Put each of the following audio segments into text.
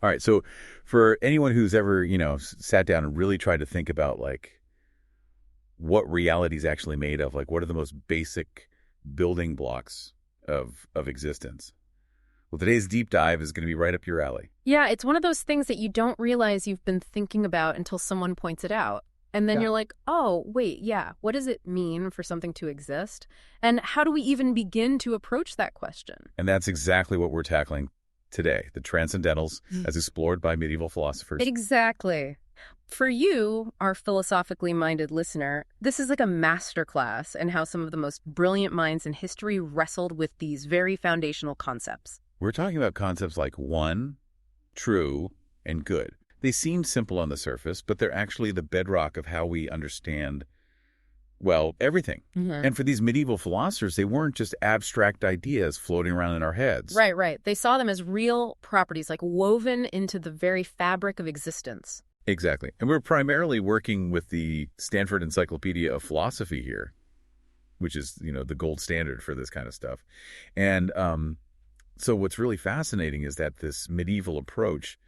All right. So for anyone who's ever, sat down and really tried to think about like what reality is actually made of, like what are the most basic building blocks of existence? Well, today's deep dive is going to be right up your alley. Yeah, it's one of those things that you don't realize you've been thinking about until someone points it out. And then Yeah. you're like, oh, wait, yeah, what does it mean for something to exist? And how do we even begin to approach that question? And that's exactly what we're tackling today, the Transcendentals as explored by medieval philosophers. Exactly. For you, our philosophically minded listener, this is like a masterclass in how some of the most brilliant minds in history wrestled with these very foundational concepts. We're talking about concepts like one, true, and good. They seem simple on the surface, but they're actually the bedrock of how we understand, well, everything. And for these medieval philosophers, they weren't just abstract ideas floating around in our heads. Right, right. They saw them as real properties, like woven into the very fabric of existence. Exactly. And we're primarily working with the Stanford Encyclopedia of Philosophy here, which is, the gold standard for this kind of stuff. And so what's really fascinating is that this medieval approach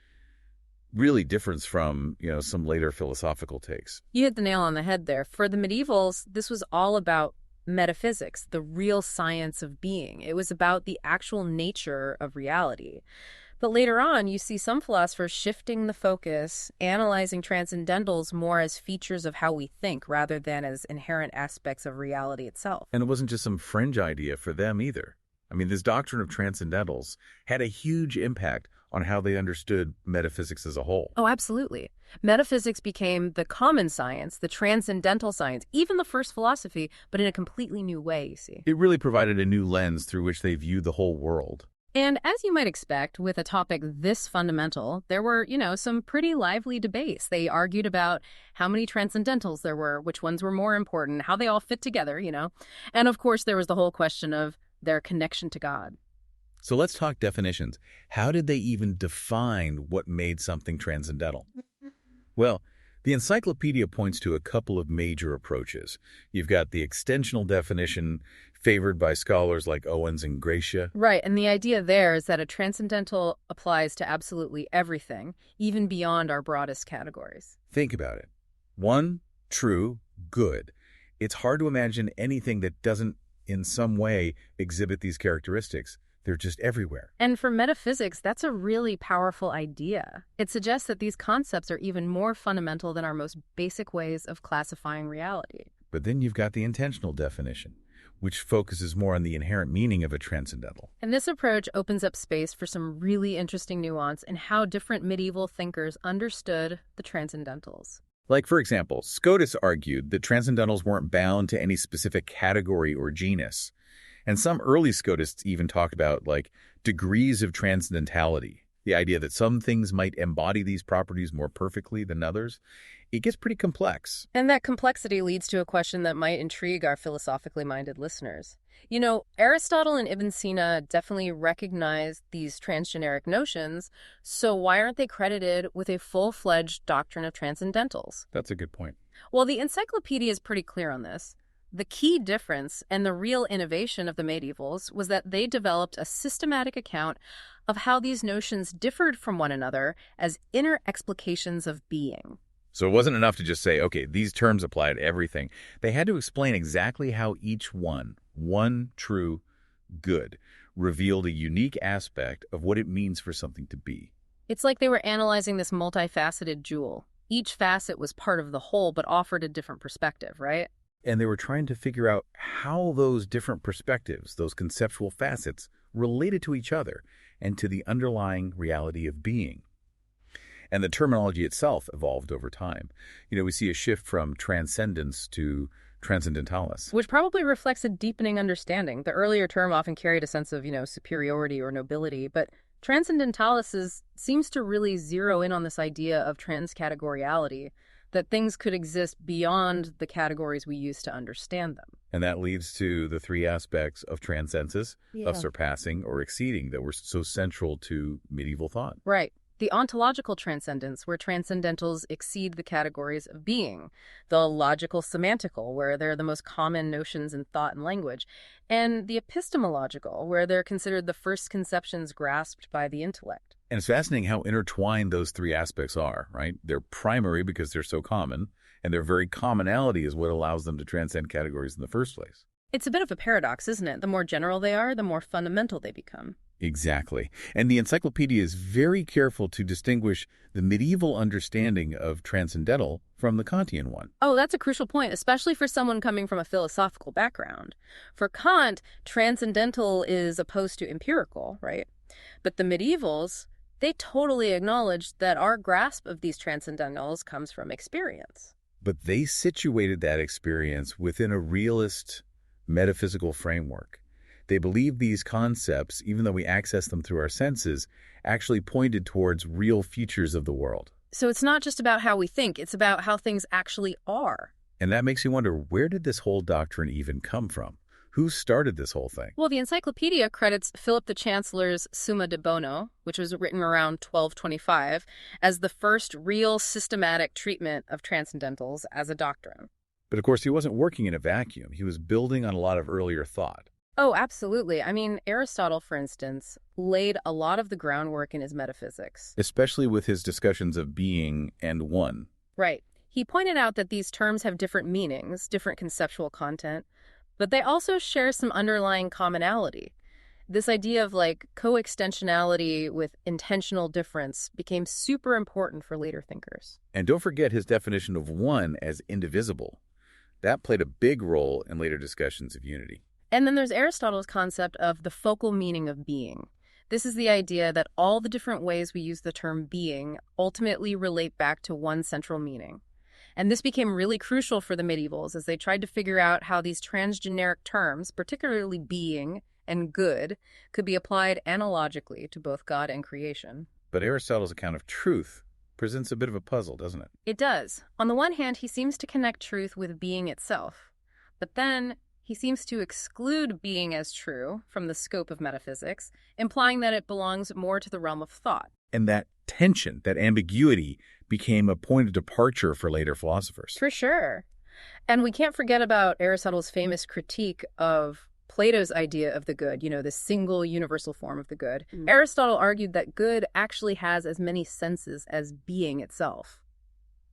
really differs from, some later philosophical takes. You hit the nail on the head there. For the medievals, this was all about metaphysics, the real science of being. It was about the actual nature of reality. But later on, you see some philosophers shifting the focus, analyzing transcendentals more as features of how we think rather than as inherent aspects of reality itself. And it wasn't just some fringe idea for them either. I mean, this doctrine of transcendentals had a huge impact on how they understood metaphysics as a whole. Oh, absolutely. Metaphysics became the common science, the transcendental science, even the first philosophy, but in a completely new way, you see. It really provided a new lens through which they viewed the whole world. And as you might expect, with a topic this fundamental, there were, some pretty lively debates. They argued about how many transcendentals there were, which ones were more important, how they all fit together, And of course, there was the whole question of their connection to God. So let's talk definitions. How did they even define what made something transcendental? Well, the encyclopedia points to a couple of major approaches. You've got the extensional definition favored by scholars like Owens and Gracia. Right, and the idea there is that a transcendental applies to absolutely everything, even beyond our broadest categories. Think about it. One, true, good. It's hard to imagine anything that doesn't in some way exhibit these characteristics. They're just everywhere. And for metaphysics, that's a really powerful idea. It suggests that these concepts are even more fundamental than our most basic ways of classifying reality. But then you've got the intentional definition, which focuses more on the inherent meaning of a transcendental. And this approach opens up space for some really interesting nuance in how different medieval thinkers understood the transcendentals. Like, for example, Scotus argued that transcendentals weren't bound to any specific category or genus. And some early Scotists even talked about, like, degrees of transcendentality, the idea that some things might embody these properties more perfectly than others. It gets pretty complex. And that complexity leads to a question that might intrigue our philosophically minded listeners. Aristotle and Ibn Sina definitely recognized these transgeneric notions, so why aren't they credited with a full-fledged doctrine of transcendentals? That's a good point. Well, the encyclopedia is pretty clear on this. The key difference and the real innovation of the medievals was that they developed a systematic account of how these notions differed from one another as inner explications of being. So it wasn't enough to just say, okay, these terms apply to everything. They had to explain exactly how each one true, good, revealed a unique aspect of what it means for something to be. It's like they were analyzing this multifaceted jewel. Each facet was part of the whole but offered a different perspective, right? And they were trying to figure out how those different perspectives, those conceptual facets, related to each other and to the underlying reality of being. And the terminology itself evolved over time. We see a shift from transcendence to transcendentalis. Which probably reflects a deepening understanding. The earlier term often carried a sense of, superiority or nobility, but transcendentalis seems to really zero in on this idea of transcategoriality, that things could exist beyond the categories we use to understand them. And that leads to the three aspects of transcensus, of surpassing or exceeding, that were so central to medieval thought. Right. The ontological transcendence, where transcendentals exceed the categories of being. The logical semantical, where they're the most common notions in thought and language. And the epistemological, where they're considered the first conceptions grasped by the intellect. And it's fascinating how intertwined those three aspects are, right? They're primary because they're so common, and their very commonality is what allows them to transcend categories in the first place. It's a bit of a paradox, isn't it? The more general they are, the more fundamental they become. Exactly. And the encyclopedia is very careful to distinguish the medieval understanding of transcendental from the Kantian one. Oh, that's a crucial point, especially for someone coming from a philosophical background. For Kant, transcendental is opposed to empirical, right? But the medievals, they totally acknowledged that our grasp of these transcendentals comes from experience. But they situated that experience within a realist metaphysical framework. They believed these concepts, even though we access them through our senses, actually pointed towards real features of the world. So it's not just about how we think, it's about how things actually are. And that makes you wonder, where did this whole doctrine even come from? Who started this whole thing? Well, the encyclopedia credits Philip the Chancellor's Summa de Bono, which was written around 1225, as the first real systematic treatment of transcendentals as a doctrine. But of course, he wasn't working in a vacuum. He was building on a lot of earlier thought. Oh, absolutely. I mean, Aristotle, for instance, laid a lot of the groundwork in his metaphysics. Especially with his discussions of being and one. Right. He pointed out that these terms have different meanings, different conceptual content, but they also share some underlying commonality. This idea of coextensionality with intentional difference became super important for later thinkers. And don't forget his definition of one as indivisible. That played a big role in later discussions of unity. And then there's Aristotle's concept of the focal meaning of being. This is the idea that all the different ways we use the term being ultimately relate back to one central meaning. And this became really crucial for the medievals as they tried to figure out how these transgeneric terms, particularly being and good, could be applied analogically to both God and creation. But Aristotle's account of truth presents a bit of a puzzle, doesn't it? It does. On the one hand, he seems to connect truth with being itself. But then he seems to exclude being as true from the scope of metaphysics, implying that it belongs more to the realm of thought. And that tension, that ambiguity, became a point of departure for later philosophers. For sure. And we can't forget about Aristotle's famous critique of Plato's idea of the good, the single universal form of the good. Aristotle argued that good actually has as many senses as being itself.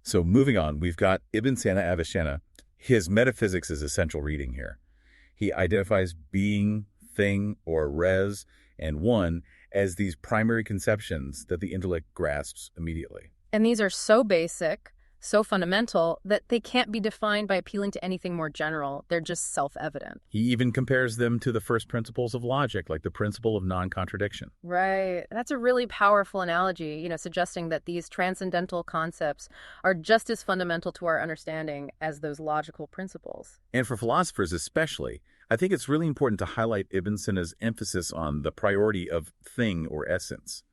So moving on, we've got Ibn Sina Avicenna. His metaphysics is essential reading here. He identifies being, thing, or res, and one as these primary conceptions that the intellect grasps immediately. And these are so basic, so fundamental, that they can't be defined by appealing to anything more general. They're just self-evident. He even compares them to the first principles of logic, like the principle of non-contradiction. Right. That's a really powerful analogy, suggesting that these transcendental concepts are just as fundamental to our understanding as those logical principles. And for philosophers especially, I think it's really important to highlight Ibn Sina's emphasis on the priority of thing or essence.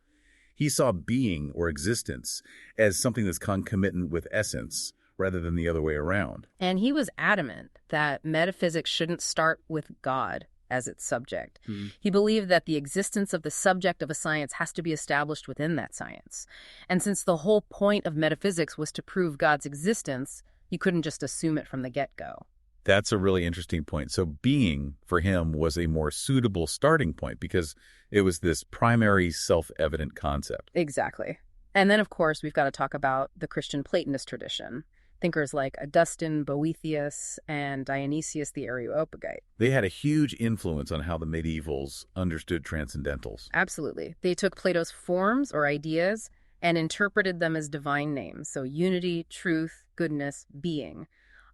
He saw being or existence as something that's concomitant with essence rather than the other way around. And he was adamant that metaphysics shouldn't start with God as its subject. He believed that the existence of the subject of a science has to be established within that science. And since the whole point of metaphysics was to prove God's existence, you couldn't just assume it from the get-go. That's a really interesting point. So being, for him, was a more suitable starting point because it was this primary self-evident concept. Exactly. And then, of course, we've got to talk about the Christian Platonist tradition. Thinkers like Augustine, Boethius, and Dionysius the Areopagite. They had a huge influence on how the medievals understood transcendentals. Absolutely. They took Plato's forms or ideas and interpreted them as divine names. So unity, truth, goodness, being.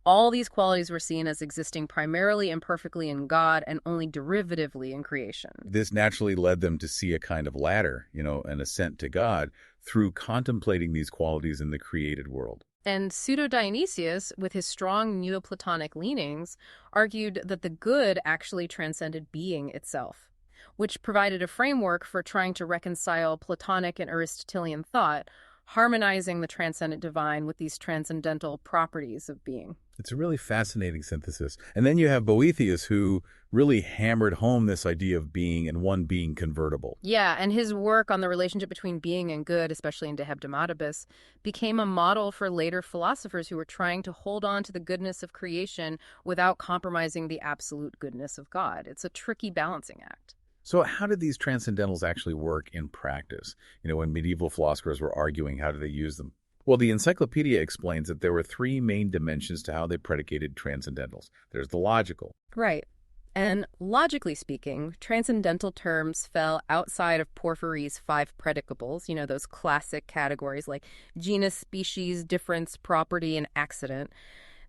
All these qualities were seen as existing primarily and perfectly in God and only derivatively in creation. This naturally led them to see a kind of ladder, an ascent to God, through contemplating these qualities in the created world. And Pseudo-Dionysius, with his strong Neoplatonic leanings, argued that the good actually transcended being itself, which provided a framework for trying to reconcile Platonic and Aristotelian thought, harmonizing the transcendent divine with these transcendental properties of being. It's a really fascinating synthesis. And then you have Boethius, who really hammered home this idea of being and one being convertible. Yeah, and his work on the relationship between being and good, especially in De Hebdomadaibus, became a model for later philosophers who were trying to hold on to the goodness of creation without compromising the absolute goodness of God. It's a tricky balancing act. So how did these transcendentals actually work in practice? When medieval philosophers were arguing, how did they use them? Well, the encyclopedia explains that there were three main dimensions to how they predicated transcendentals. There's the logical. Right. And logically speaking, transcendental terms fell outside of Porphyry's five predicables, those classic categories like genus, species, difference, property, and accident.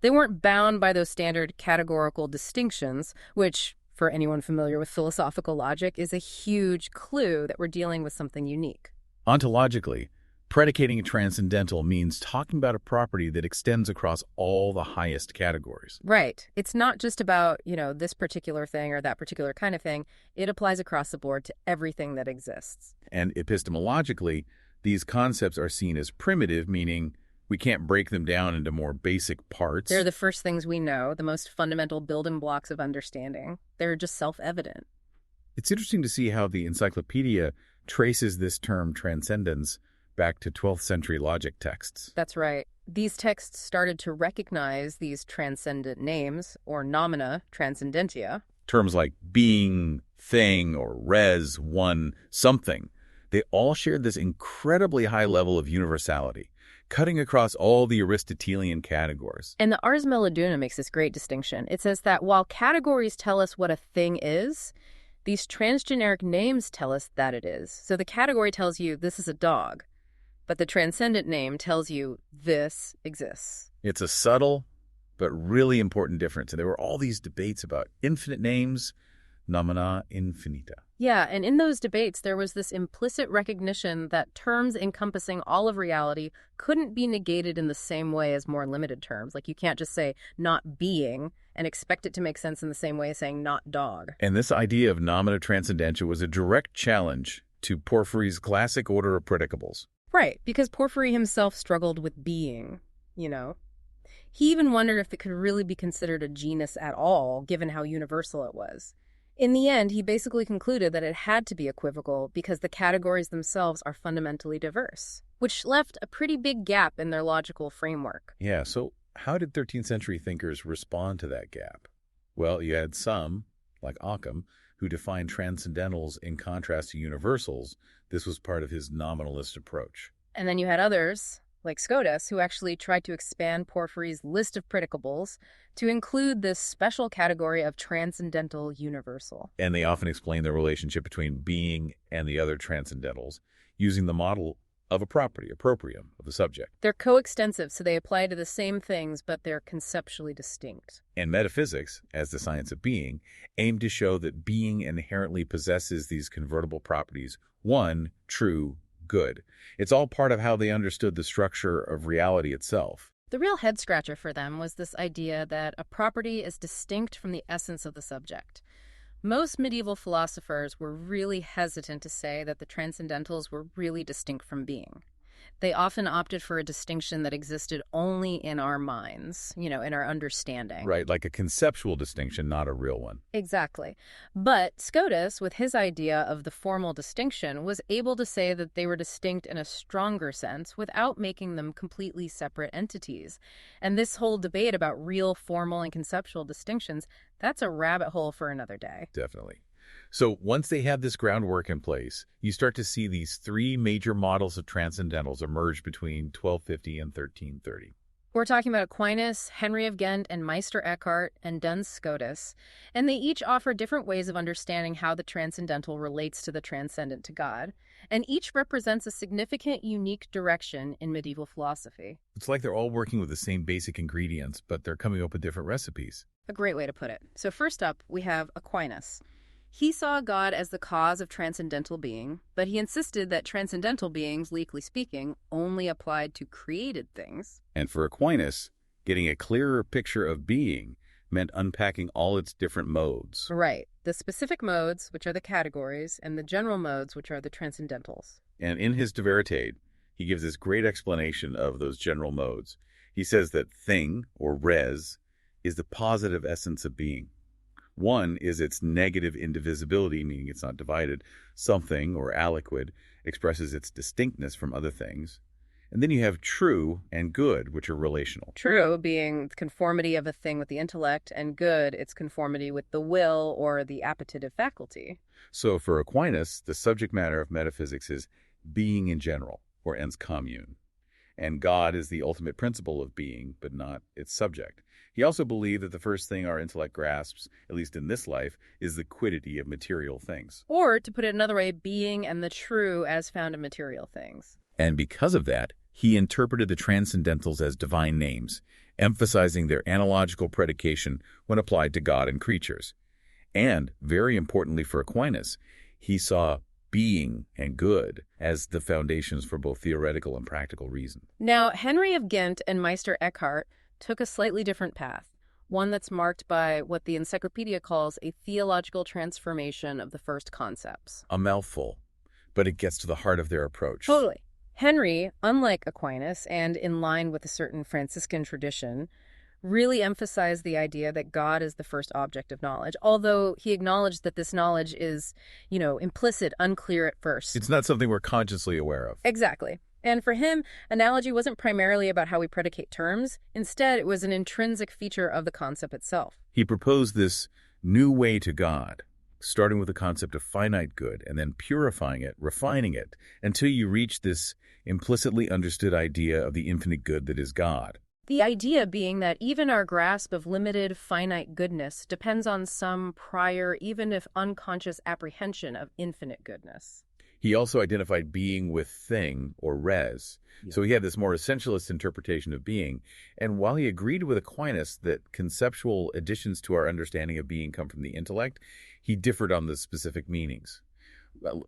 They weren't bound by those standard categorical distinctions, which, for anyone familiar with philosophical logic, is a huge clue that we're dealing with something unique. Ontologically, predicating a transcendental means talking about a property that extends across all the highest categories. Right. It's not just about, this particular thing or that particular kind of thing. It applies across the board to everything that exists. And epistemologically, these concepts are seen as primitive, meaning we can't break them down into more basic parts. They're the first things we know, the most fundamental building blocks of understanding. They're just self-evident. It's interesting to see how the encyclopedia traces this term transcendence back to 12th century logic texts. That's right. These texts started to recognize these transcendent names, or nomina transcendentia. Terms like being, thing, or res, one, something. They all shared this incredibly high level of universality, cutting across all the Aristotelian categories. And the Ars Meloduna makes this great distinction. It says that while categories tell us what a thing is, these transgeneric names tell us that it is. So the category tells you this is a dog, but the transcendent name tells you this exists. It's a subtle but really important difference. And there were all these debates about infinite names, nomina infinita. Yeah, and in those debates, there was this implicit recognition that terms encompassing all of reality couldn't be negated in the same way as more limited terms. Like you can't just say not being and expect it to make sense in the same way as saying not dog. And this idea of nomina transcendentia was a direct challenge to Porphyry's classic order of predicables. Right, because Porphyry himself struggled with being, He even wondered if it could really be considered a genus at all, given how universal it was. In the end, he basically concluded that it had to be equivocal because the categories themselves are fundamentally diverse, which left a pretty big gap in their logical framework. Yeah, so how did 13th century thinkers respond to that gap? Well, you had some, like Occam, who defined transcendentals in contrast to universals. This was part of his nominalist approach. And then you had others, like Scotus, who actually tried to expand Porphyry's list of predicables to include this special category of transcendental universal. And they often explain the relationship between being and the other transcendentals using the model of a property, a proprium, of the subject. They're coextensive, so they apply to the same things, but they're conceptually distinct. And metaphysics, as the science of being, aim to show that being inherently possesses these convertible properties, one, true, good. It's all part of how they understood the structure of reality itself. The real head-scratcher for them was this idea that a property is distinct from the essence of the subject. Most medieval philosophers were really hesitant to say that the transcendentals were really distinct from being. They often opted for a distinction that existed only in our minds, in our understanding. Right, like a conceptual distinction, not a real one. Exactly. But Scotus, with his idea of the formal distinction, was able to say that they were distinct in a stronger sense without making them completely separate entities. And this whole debate about real formal and conceptual distinctions, that's a rabbit hole for another day. Definitely. So once they have this groundwork in place, you start to see these three major models of transcendentals emerge between 1250 and 1330. We're talking about Aquinas, Henry of Ghent, and Meister Eckhart, and Duns Scotus, and they each offer different ways of understanding how the transcendental relates to the transcendent to God, and each represents a significant, unique direction in medieval philosophy. It's like they're all working with the same basic ingredients, but they're coming up with different recipes. A great way to put it. So first up, we have Aquinas. He saw God as the cause of transcendental being, but he insisted that transcendental beings, legally speaking, only applied to created things. And for Aquinas, getting a clearer picture of being meant unpacking all its different modes. Right. The specific modes, which are the categories, and the general modes, which are the transcendentals. And in his De Veritate, he gives this great explanation of those general modes. He says that thing, or res, is the positive essence of being. One is its negative indivisibility, meaning it's not divided. Something, or aliquid, expresses its distinctness from other things. And then you have true and good, which are relational. True being conformity of a thing with the intellect, and good, its conformity with the will or the appetitive faculty. So for Aquinas, the subject matter of metaphysics is being in general, or ens commune. And God is the ultimate principle of being, but not its subject. He also believed that the first thing our intellect grasps, at least in this life, is the quiddity of material things. Or, to put it another way, being and the true as found in material things. And because of that, he interpreted the Transcendentals as divine names, emphasizing their analogical predication when applied to God and creatures. And, very importantly for Aquinas, he saw being and good as the foundations for both theoretical and practical reason. Now, Henry of Ghent and Meister Eckhart took a slightly different path, one that's marked by what the encyclopedia calls a theological transformation of the first concepts. A mouthful, but it gets to the heart of their approach. Totally. Henry, unlike Aquinas and in line with a certain Franciscan tradition, really emphasized the idea that God is the first object of knowledge, although he acknowledged that this knowledge is, implicit, unclear at first. It's not something we're consciously aware of. Exactly. And for him, analogy wasn't primarily about how we predicate terms. Instead, it was an intrinsic feature of the concept itself. He proposed this new way to God, starting with the concept of finite good and then purifying it, refining it, until you reach this implicitly understood idea of the infinite good that is God. The idea being that even our grasp of limited, finite goodness depends on some prior, even if unconscious, apprehension of infinite goodness. He also identified being with thing, or res. Yeah. So he had this more essentialist interpretation of being. And while he agreed with Aquinas that conceptual additions to our understanding of being come from the intellect, he differed on the specific meanings.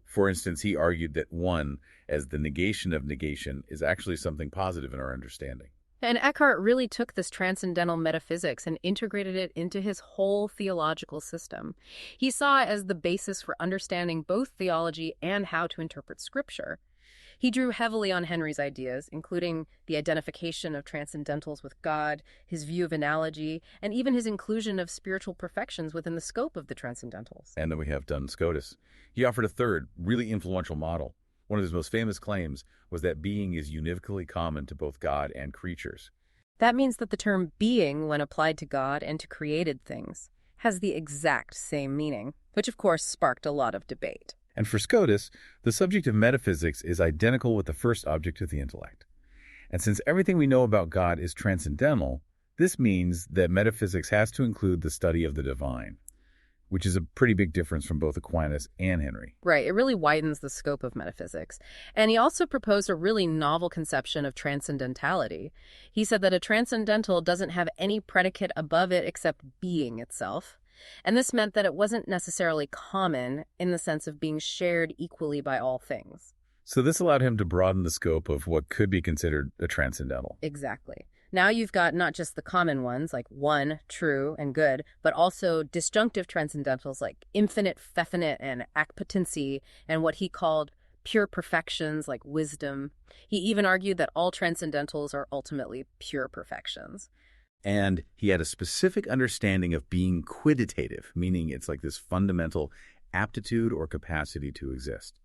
For instance, he argued that one, as the negation of negation, is actually something positive in our understanding. And Eckhart really took this transcendental metaphysics and integrated it into his whole theological system. He saw it as the basis for understanding both theology and how to interpret Scripture. He drew heavily on Henry's ideas, including the identification of transcendentals with God, his view of analogy, and even his inclusion of spiritual perfections within the scope of the transcendentals. And then we have Duns Scotus. He offered a third, really influential model. One of his most famous claims was that being is univocally common to both God and creatures. That means that the term being, when applied to God and to created things, has the exact same meaning, which of course sparked a lot of debate. And for Scotus, the subject of metaphysics is identical with the first object of the intellect. And since everything we know about God is transcendental, this means that metaphysics has to include the study of the divine, which is a pretty big difference from both Aquinas and Henry. Right, it really widens the scope of metaphysics. And he also proposed a really novel conception of transcendentality. He said that a transcendental doesn't have any predicate above it except being itself. And this meant that it wasn't necessarily common in the sense of being shared equally by all things. So this allowed him to broaden the scope of what could be considered a transcendental. Exactly. Now you've got not just the common ones, like one, true, and good, but also disjunctive transcendentals like infinite, definite, and acpotency, and what he called pure perfections like wisdom. He even argued that all transcendentals are ultimately pure perfections. And he had a specific understanding of being quiditative, meaning it's like this fundamental aptitude or capacity to exist.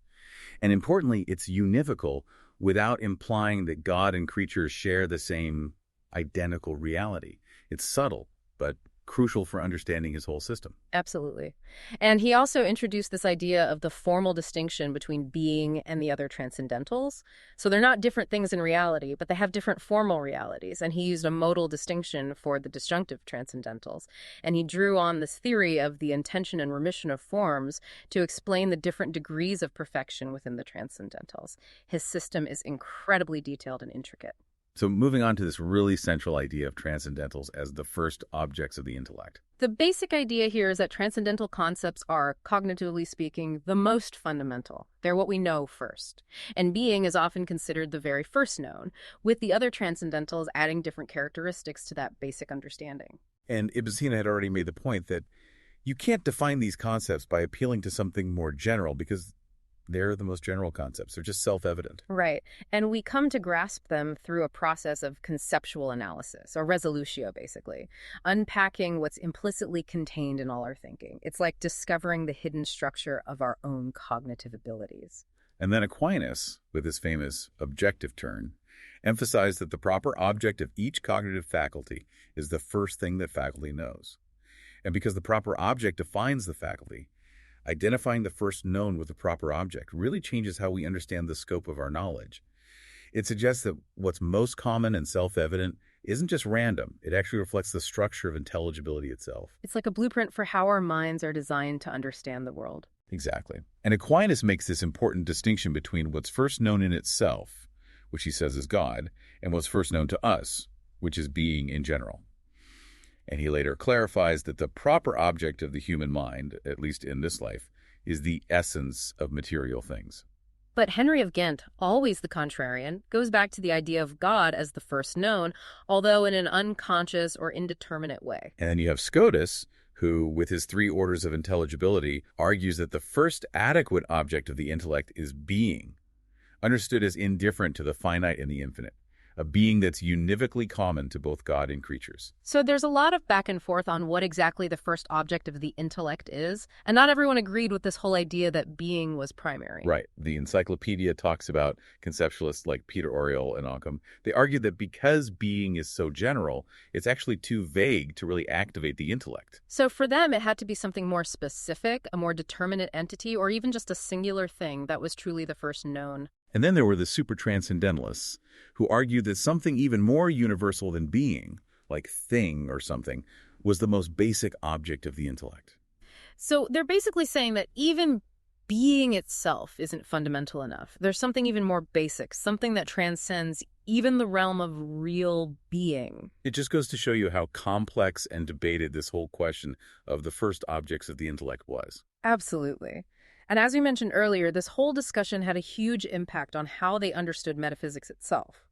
And importantly, it's univocal without implying that God and creatures share the same identical reality. It's subtle, but crucial for understanding his whole system. Absolutely. And he also introduced this idea of the formal distinction between being and the other transcendentals. So they're not different things in reality, but they have different formal realities. And he used a modal distinction for the disjunctive transcendentals. And he drew on this theory of the intention and remission of forms to explain the different degrees of perfection within the transcendentals. His system is incredibly detailed and intricate. So moving on to this really central idea of transcendentals as the first objects of the intellect. The basic idea here is that transcendental concepts are, cognitively speaking, the most fundamental. They're what we know first. And being is often considered the very first known, with the other transcendentals adding different characteristics to that basic understanding. And Ibn Sina had already made the point that you can't define these concepts by appealing to something more general because they're the most general concepts. They're just self-evident. Right. And we come to grasp them through a process of conceptual analysis, or resolutio, basically, unpacking what's implicitly contained in all our thinking. It's like discovering the hidden structure of our own cognitive abilities. And then Aquinas, with his famous objective turn, emphasized that the proper object of each cognitive faculty is the first thing that faculty knows. And because the proper object defines the faculty, identifying the first known with the proper object really changes how we understand the scope of our knowledge. It suggests that what's most common and self-evident isn't just random. It actually reflects the structure of intelligibility itself. It's like a blueprint for how our minds are designed to understand the world. Exactly. And Aquinas makes this important distinction between what's first known in itself, which he says is God, and what's first known to us, which is being in general. And he later clarifies that the proper object of the human mind, at least in this life, is the essence of material things. But Henry of Ghent, always the contrarian, goes back to the idea of God as the first known, although in an unconscious or indeterminate way. And then you have Scotus, who, with his three orders of intelligibility, argues that the first adequate object of the intellect is being, understood as indifferent to the finite and the infinite, a being that's univocally common to both God and creatures. So there's a lot of back and forth on what exactly the first object of the intellect is, and not everyone agreed with this whole idea that being was primary. Right. The encyclopedia talks about conceptualists like Peter Oriol and Occam. They argue that because being is so general, it's actually too vague to really activate the intellect. So for them, it had to be something more specific, a more determinate entity, or even just a singular thing that was truly the first known. And then there were the super-transcendentalists, who argued that something even more universal than being, like thing or something, was the most basic object of the intellect. So they're basically saying that even being itself isn't fundamental enough. There's something even more basic, something that transcends even the realm of real being. It just goes to show you how complex and debated this whole question of the first objects of the intellect was. Absolutely. And as we mentioned earlier, this whole discussion had a huge impact on how they understood metaphysics itself.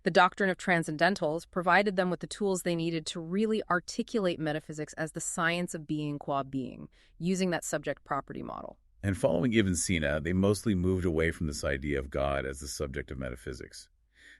The doctrine of Transcendentals provided them with the tools they needed to really articulate metaphysics as the science of being qua being, using that subject property model. And following Ibn Sina, they mostly moved away from this idea of God as the subject of metaphysics.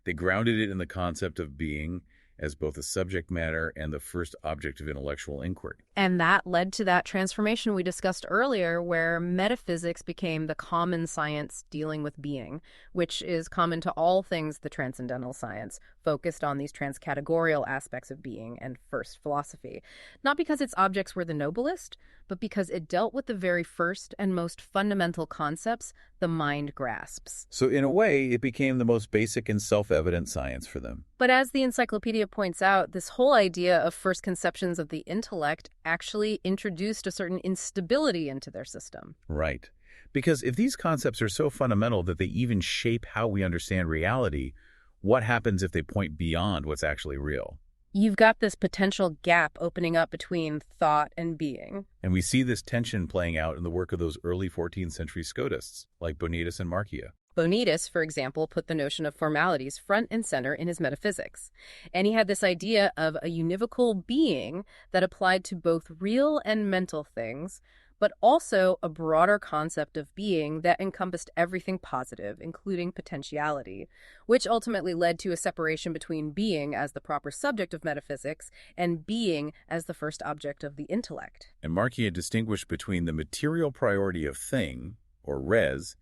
They grounded it in the concept of being as both a subject matter and the first object of intellectual inquiry. And that led to that transformation we discussed earlier, where metaphysics became the common science dealing with being, which is common to all things the transcendental science, focused on these transcategorial aspects of being and first philosophy. Not because its objects were the noblest, but because it dealt with the very first and most fundamental concepts the mind grasps. So in a way, it became the most basic and self-evident science for them. But as the encyclopedia points out, this whole idea of first conceptions of the intellect actually introduced a certain instability into their system. Right. Because if these concepts are so fundamental that they even shape how we understand reality, what happens if they point beyond what's actually real? You've got this potential gap opening up between thought and being. And we see this tension playing out in the work of those early 14th century Scotists, like Bonitas and Marcia. Bonitas, for example, put the notion of formalities front and center in his metaphysics. And he had this idea of a univocal being that applied to both real and mental things, but also a broader concept of being that encompassed everything positive, including potentiality, which ultimately led to a separation between being as the proper subject of metaphysics and being as the first object of the intellect. And Marcia distinguished between the material priority of thing, or res,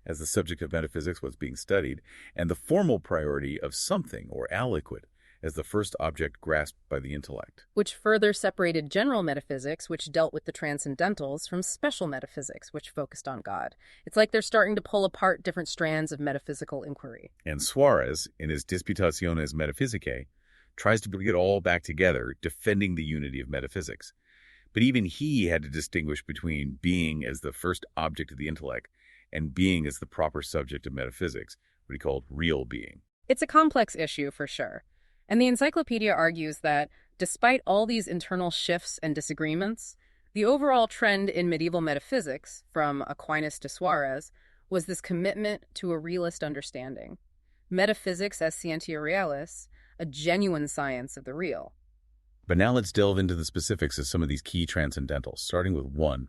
as the subject of metaphysics was being studied, and the formal priority of something, or aliquid, as the first object grasped by the intellect. Which further separated general metaphysics, which dealt with the transcendentals, from special metaphysics, which focused on God. It's like they're starting to pull apart different strands of metaphysical inquiry. And Suarez, in his Disputationes Metaphysicae, tries to bring it all back together, defending the unity of metaphysics. But even he had to distinguish between being as the first object of the intellect and being as the proper subject of metaphysics, what he called real being. It's a complex issue, for sure. And the encyclopedia argues that, despite all these internal shifts and disagreements, the overall trend in medieval metaphysics, from Aquinas to Suarez, was this commitment to a realist understanding. Metaphysics as scientia realis, a genuine science of the real. But now let's delve into the specifics of some of these key transcendentals, starting with one.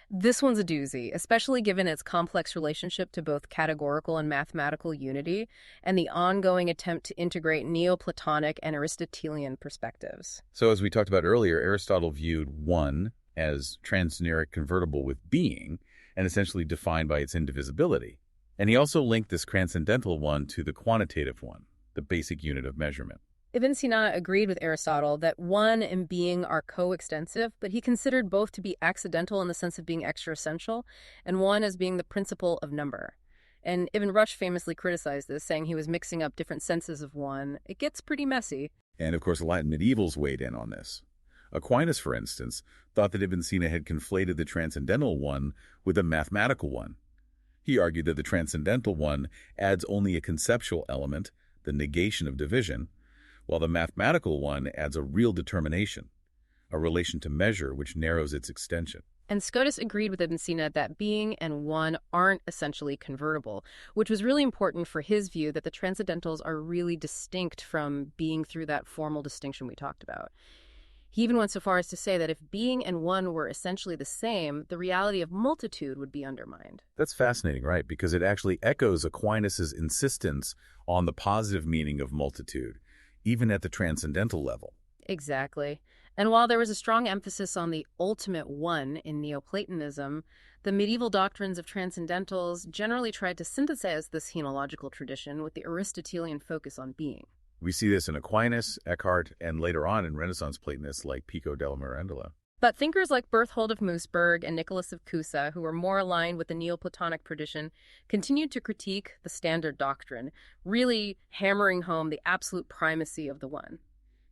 This one's a doozy, especially given its complex relationship to both categorical and mathematical unity and the ongoing attempt to integrate Neoplatonic and Aristotelian perspectives. So as we talked about earlier, Aristotle viewed one as transgeneric convertible with being and essentially defined by its indivisibility. And he also linked this transcendental one to the quantitative one, the basic unit of measurement. Ibn Sina agreed with Aristotle that one and being are coextensive, but he considered both to be accidental in the sense of being extra-essential, and one as being the principle of number. And Ibn Rushd famously criticized this, saying he was mixing up different senses of one. It gets pretty messy. And of course, the Latin medievals weighed in on this. Aquinas, for instance, thought that Ibn Sina had conflated the transcendental one with a mathematical one. He argued that the transcendental one adds only a conceptual element, the negation of division, while the mathematical one adds a real determination, a relation to measure which narrows its extension. And Scotus agreed with Ibn Sina that being and one aren't essentially convertible, which was really important for his view that the Transcendentals are really distinct from being through that formal distinction we talked about. He even went so far as to say that if being and one were essentially the same, the reality of multitude would be undermined. That's fascinating, right? Because it actually echoes Aquinas' insistence on the positive meaning of multitude, even at the transcendental level. Exactly. And while there was a strong emphasis on the ultimate one in Neoplatonism, the medieval doctrines of Transcendentals generally tried to synthesize this henological tradition with the Aristotelian focus on being. We see this in Aquinas, Eckhart, and later on in Renaissance Platonists like Pico della Mirandola. But thinkers like Berthold of Moosburg and Nicholas of Cusa, who were more aligned with the Neoplatonic tradition, continued to critique the standard doctrine, really hammering home the absolute primacy of the one.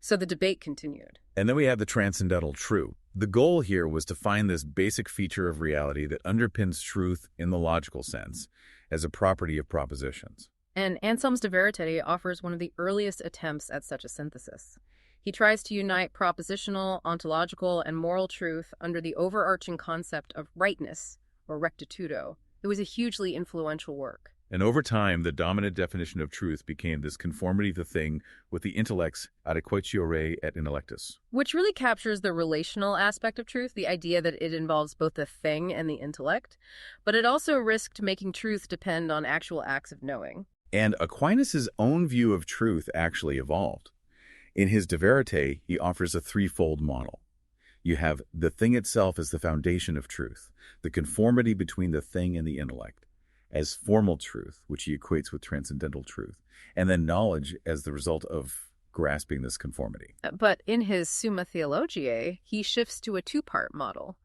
So the debate continued. And then we have the transcendental true. The goal here was to find this basic feature of reality that underpins truth in the logical sense as a property of propositions. And Anselm's De Veritate offers one of the earliest attempts at such a synthesis. He tries to unite propositional, ontological, and moral truth under the overarching concept of rightness, or rectitudo. It was a hugely influential work. And over time, the dominant definition of truth became this conformity to the thing with the intellect's adequatio rei et intellectus. Which really captures the relational aspect of truth, the idea that it involves both the thing and the intellect, but it also risked making truth depend on actual acts of knowing. And Aquinas' own view of truth actually evolved. In his De Veritate, he offers a threefold model. You have the thing itself as the foundation of truth, the conformity between the thing and the intellect, as formal truth, which he equates with transcendental truth, and then knowledge as the result of grasping this conformity. But in his Summa Theologiae, he shifts to a two-part model.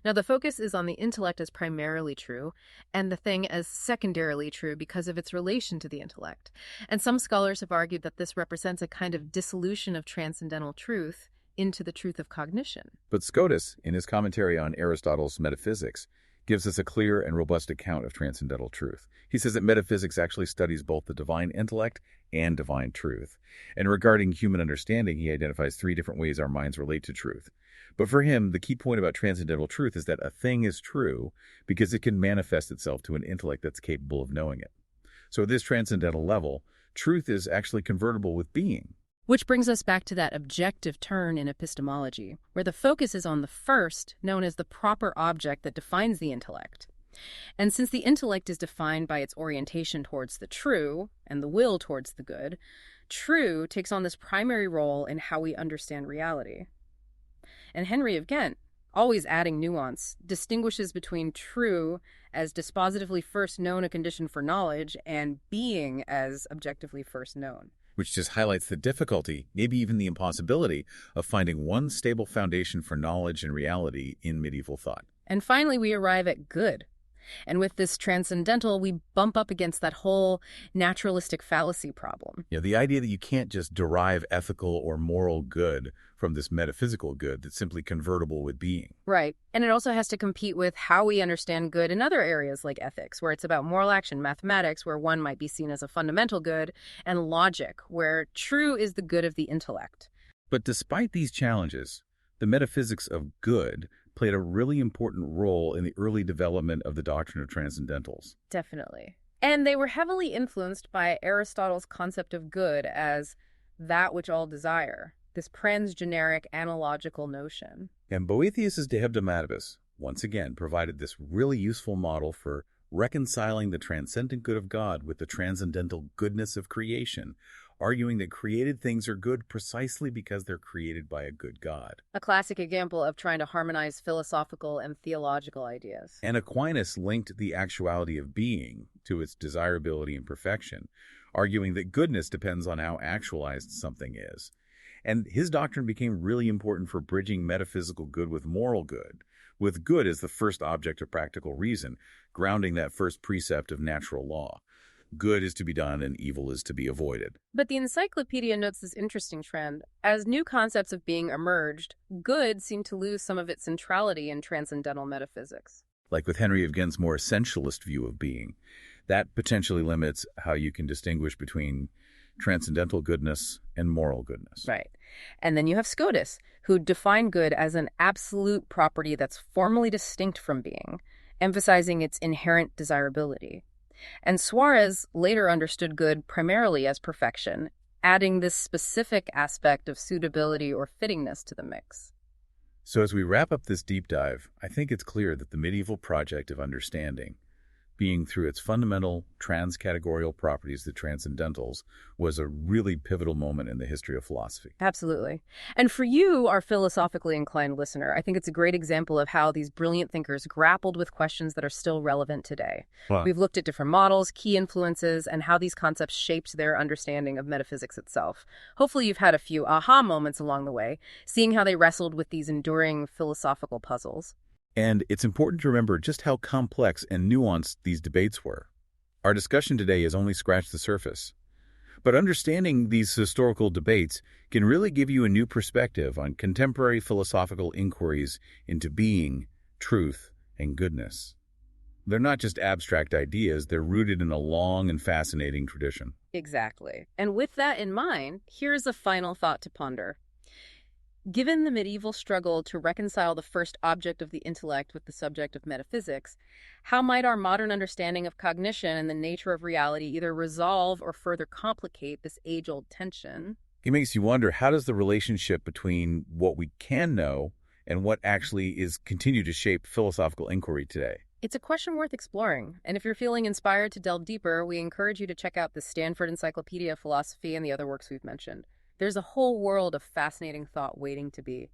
Now, the focus is on the intellect as primarily true, and the thing as secondarily true because of its relation to the intellect. And some scholars have argued that this represents a kind of dissolution of transcendental truth into the truth of cognition. But Scotus, in his commentary on Aristotle's Metaphysics, gives us a clear and robust account of transcendental truth. He says that metaphysics actually studies both the divine intellect and divine truth. And regarding human understanding, he identifies three different ways our minds relate to truth. But for him, the key point about transcendental truth is that a thing is true because it can manifest itself to an intellect that's capable of knowing it. So at this transcendental level, truth is actually convertible with being. Which brings us back to that objective turn in epistemology, where the focus is on the first, known as the proper object that defines the intellect. And since the intellect is defined by its orientation towards the true and the will towards the good, true takes on this primary role in how we understand reality. And Henry of Ghent, always adding nuance, distinguishes between true as dispositively first known a condition for knowledge and being as objectively first known. Which just highlights the difficulty, maybe even the impossibility, of finding one stable foundation for knowledge and reality in medieval thought. And finally, we arrive at good. And with this transcendental, we bump up against that whole naturalistic fallacy problem. Yeah, the idea that you can't just derive ethical or moral good from this metaphysical good that's simply convertible with being. Right. And it also has to compete with how we understand good in other areas like ethics, where it's about moral action, mathematics, where one might be seen as a fundamental good, and logic, where true is the good of the intellect. But despite these challenges, the metaphysics of good played a really important role in the early development of the doctrine of transcendentals. Definitely. And they were heavily influenced by Aristotle's concept of good as that which all desire, this transgeneric analogical notion. And Boethius's De Hebdomadibus, once again, provided this really useful model for reconciling the transcendent good of God with the transcendental goodness of creation, arguing that created things are good precisely because they're created by a good God. A classic example of trying to harmonize philosophical and theological ideas. And Aquinas linked the actuality of being to its desirability and perfection, arguing that goodness depends on how actualized something is. And his doctrine became really important for bridging metaphysical good with moral good, with good as the first object of practical reason, grounding that first precept of natural law. Good is to be done and evil is to be avoided. But the encyclopedia notes this interesting trend. As new concepts of being emerged, good seemed to lose some of its centrality in transcendental metaphysics. Like with Henry of Ghent's more essentialist view of being, that potentially limits how you can distinguish between transcendental goodness and moral goodness. Right. And then you have Scotus, who defined good as an absolute property that's formally distinct from being, emphasizing its inherent desirability. And Suarez later understood good primarily as perfection, adding this specific aspect of suitability or fittingness to the mix. So as we wrap up this deep dive, I think it's clear that the medieval project of understanding, being through its fundamental transcategorial properties, the Transcendentals, was a really pivotal moment in the history of philosophy. Absolutely. And for you, our philosophically inclined listener, I think it's a great example of how these brilliant thinkers grappled with questions that are still relevant today. Wow. We've looked at different models, key influences, and how these concepts shaped their understanding of metaphysics itself. Hopefully you've had a few aha moments along the way, seeing how they wrestled with these enduring philosophical puzzles. And it's important to remember just how complex and nuanced these debates were. Our discussion today has only scratched the surface. But understanding these historical debates can really give you a new perspective on contemporary philosophical inquiries into being, truth, and goodness. They're not just abstract ideas, they're rooted in a long and fascinating tradition. Exactly. And with that in mind, here's a final thought to ponder. Given the medieval struggle to reconcile the first object of the intellect with the subject of metaphysics, how might our modern understanding of cognition and the nature of reality either resolve or further complicate this age-old tension? It makes you wonder, how does the relationship between what we can know and what actually is continue to shape philosophical inquiry today? It's a question worth exploring, and if you're feeling inspired to delve deeper, we encourage you to check out the Stanford Encyclopedia of Philosophy and the other works we've mentioned. There's a whole world of fascinating thought waiting to be